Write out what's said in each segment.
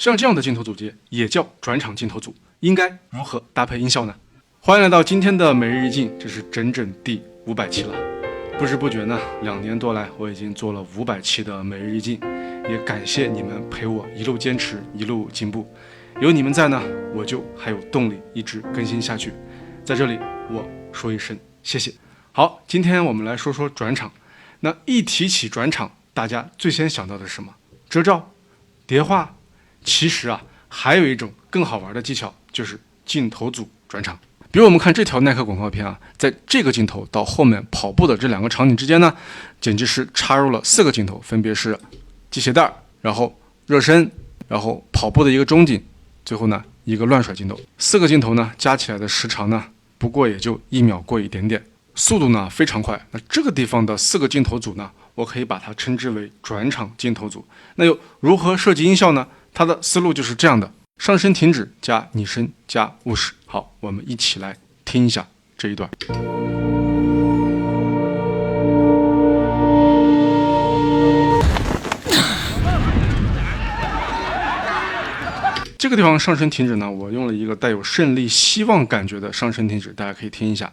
像这样的镜头组接也叫转场镜头组，应该如何搭配音效呢？欢迎来到今天的每日一镜，这是整整第500期了。不知不觉呢，2年多来我已经做了500期的每日一镜，也感谢你们陪我一路坚持，一路进步。有你们在呢，我就还有动力一直更新下去。在这里我说一声谢谢。好，今天我们来说说转场。那一提起转场，大家最先想到的是什么？遮罩、叠画。其实啊，还有一种更好玩的技巧，就是镜头组转场。比如我们看这条耐克广告片啊，在这个镜头到后面跑步的这2个场景之间呢，剪辑师插入了4个镜头，分别是系鞋带，然后热身，然后跑步的一个中景，最后呢一个乱甩镜头。4个镜头呢加起来的时长呢，不过也就1秒过一点点，速度呢非常快。那这个地方的4个镜头组呢，我可以把它称之为转场镜头组。那又如何设计音效呢？它的思路就是这样的：上身停止加拟声加务实。好，我们一起来听一下这一段。这个地方上身停止呢，我用了一个带有胜利希望感觉的上身停止，大家可以听一下。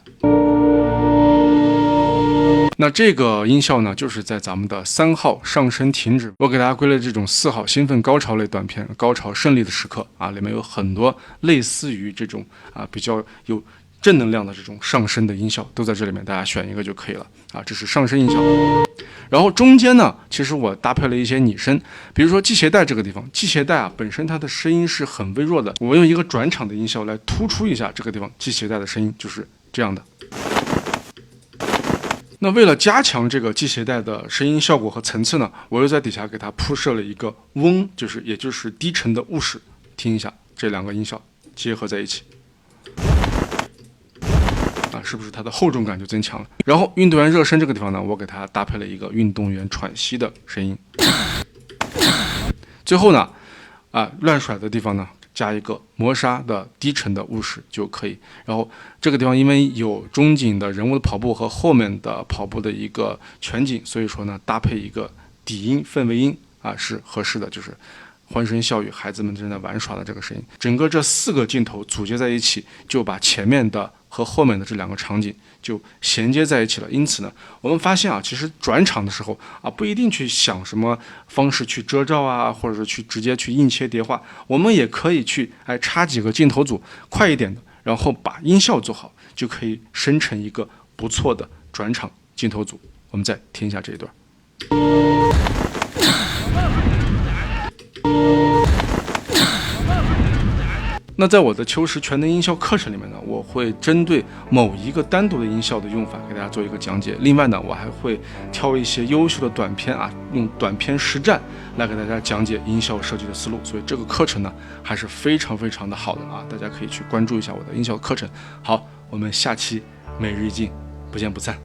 那这个音效呢，就是在咱们的3号上身停止，我给大家归类这种4号兴奋高潮类短片，高潮胜利的时刻啊，里面有很多类似于这种比较有正能量的这种上身的音效，都在这里面，大家选一个就可以了啊。这是上身音效。然后中间呢，其实我搭配了一些拟声，比如说系鞋带这个地方，系鞋带啊本身它的声音是很微弱的，我用一个转场的音效来突出一下这个地方系鞋带的声音，就是这样的。那为了加强这个系鞋带的声音效果和层次呢，我又在底下给它铺设了一个嗡，也就是低沉的务实。听一下这2个音效结合在一起，是不是它的厚重感就增强了？然后运动员热身这个地方呢，我给它搭配了一个运动员喘息的声音。最后呢，乱甩的地方呢，加一个磨砂的低沉的务实就可以。然后这个地方因为有中景的人物的跑步和后面的跑步的一个全景，所以说呢，搭配一个底音氛围音是合适的，就是欢声笑语，孩子们正在玩耍的这个声音。整个这4个镜头组接在一起，就把前面的和后面的这2个场景就衔接在一起了。因此呢，我们发现其实转场的时候不一定去想什么方式去遮罩或者是去直接去硬切叠画，我们也可以去插几个镜头组，快一点的，然后把音效做好，就可以生成一个不错的转场镜头组。我们再听一下这一段。那在我的秋实全能音效课程里面呢，我会针对某一个单独的音效的用法给大家做一个讲解。另外呢，我还会挑一些优秀的短片用短片实战来给大家讲解音效设计的思路。所以这个课程呢还是非常非常的好的大家可以去关注一下我的音效课程。好，我们下期每日一镜不见不散。